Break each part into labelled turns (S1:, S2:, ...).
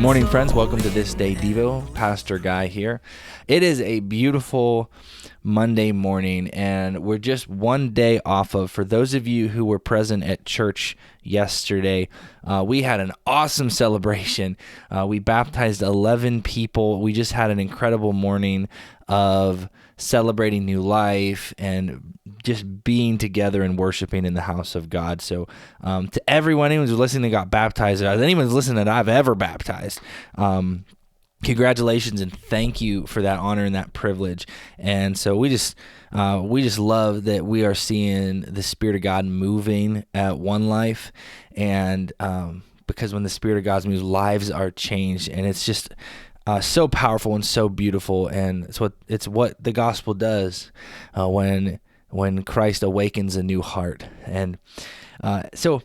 S1: morning, friends. Welcome to This Day Devo. Pastor Guy here. It is a beautiful Monday morning, and we're just one day off of, for those of you who were present at church yesterday, we had an awesome celebration. We baptized 11 people. We just had an incredible morning of celebrating new life and just being together and worshiping in the house of God. So to everyone who's listening that got baptized, or anyone's listening that I've ever baptized, congratulations and thank you for that honor and that privilege. And so we just love that we are seeing the Spirit of God moving at One Life, and because when the Spirit of God moves, lives are changed, and it's just so powerful and so beautiful. And it's what the gospel does when Christ awakens a new heart. And so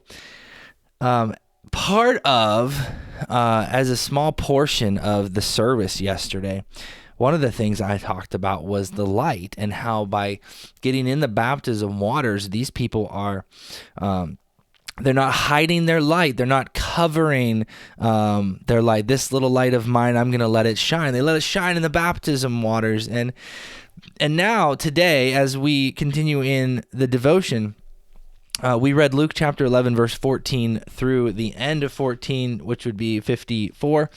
S1: part of, as a small portion of the service yesterday, one of the things I talked about was the light, and how by getting in the baptism waters, these people are they're not hiding their light. They're not covering their light. This little light of mine, I'm going to let it shine. They let it shine in the baptism waters. And now today, as we continue in the devotion, we read Luke chapter 11, verse 14 through the end of 14, which would be 54.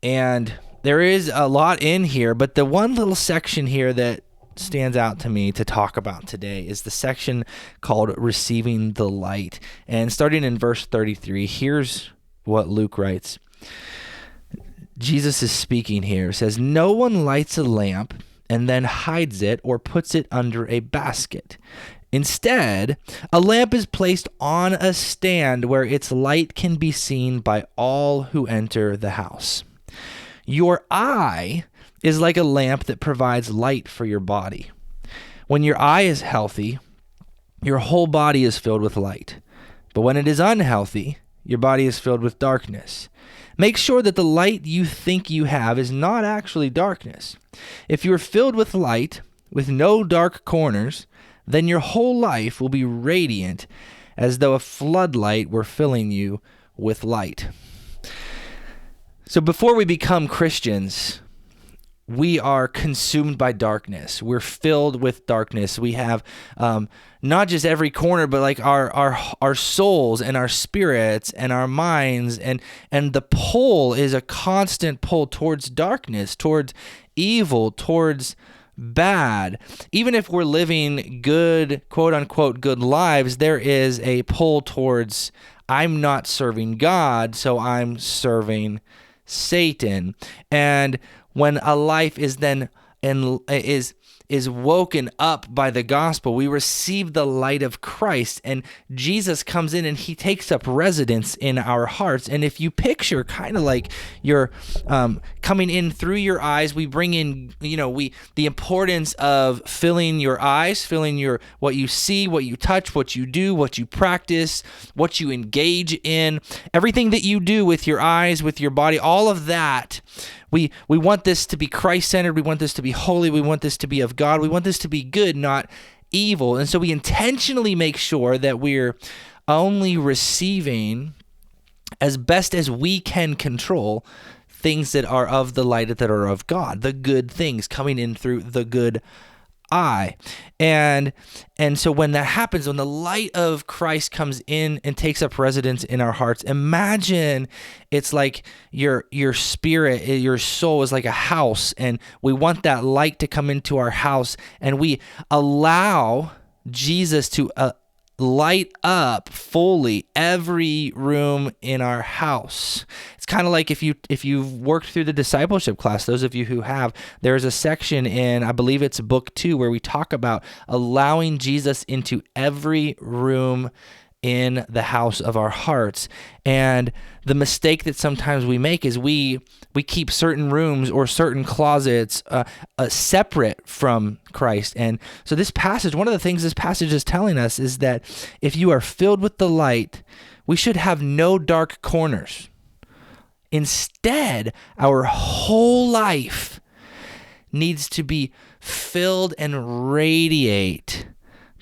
S1: And there is a lot in here, but the one little section here that stands out to me to talk about today is the section called Receiving the Light. And starting in verse 33, here's what Luke writes. Jesus is speaking here. It says, "No one lights a lamp and then hides it or puts it under a basket. Instead, a lamp is placed on a stand where its light can be seen by all who enter the house. Your eye is like a lamp that provides light for your body. When your eye is healthy, your whole body is filled with light. But when it is unhealthy, your body is filled with darkness. Make sure that the light you think you have is not actually darkness. If you are filled with light, with no dark corners, then your whole life will be radiant, as though a floodlight were filling you with light." So before we become Christians, we are consumed by darkness. We're filled with darkness. We have not just every corner, but like our souls and our spirits and our minds, and the pull is a constant pull towards darkness, towards evil, towards bad. Even if we're living good, quote unquote, good lives, there is a pull towards, I'm not serving God, so I'm serving Satan. And when a life is then is woken up by the gospel, we receive the light of Christ, and Jesus comes in and he takes up residence in our hearts. And if you picture kind of like you're coming in through your eyes, we bring in, the importance of filling your eyes, filling what you see, what you touch, what you do, what you practice, what you engage in, everything that you do with your eyes, with your body, all of that. We want this to be Christ-centered. We want this to be holy. We want this to be of God. We want this to be good, not evil. And so we intentionally make sure that we're only receiving, as best as we can control, things that are of the light, that are of God, the good things coming in through the good eye. And so when that happens, when the light of Christ comes in and takes up residence in our hearts, imagine it's like your spirit, your soul is like a house, and we want that light to come into our house, and we allow Jesus to light up fully every room in our house. It's kind of like if you've worked through the discipleship class, those of you who have, there's a section in, I believe it's book 2, where we talk about allowing Jesus into every room in the house of our hearts. And the mistake that sometimes we make is we keep certain rooms or certain closets separate from Christ. And so this passage, one of the things this passage is telling us is that if you are filled with the light, we should have no dark corners. Instead, our whole life needs to be filled and radiate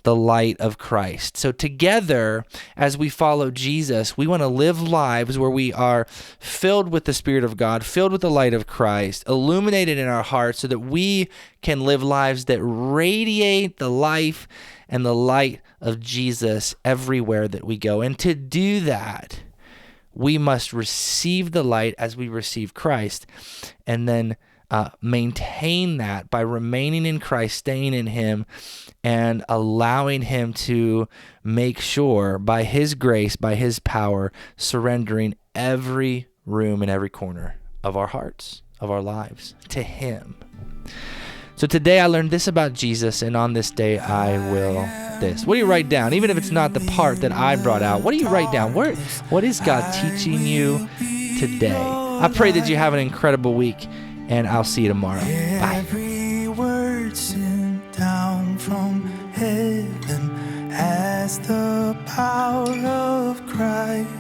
S1: the light of Christ. So together, as we follow Jesus, we want to live lives where we are filled with the Spirit of God, filled with the light of Christ, illuminated in our hearts so that we can live lives that radiate the life and the light of Jesus everywhere that we go. And to do that, we must receive the light as we receive Christ, and then maintain that by remaining in Christ, staying in Him, and allowing Him to make sure, by His grace, by His power, surrendering every room and every corner of our hearts, of our lives, to Him. So today I learned this about Jesus, and on this day I will this. What do you write down? Even if it's not the part that I brought out, what do you write down? What is God teaching you today? I pray that you have an incredible week, and I'll see you tomorrow. Bye.
S2: Every word sent down from heaven has the power of Christ.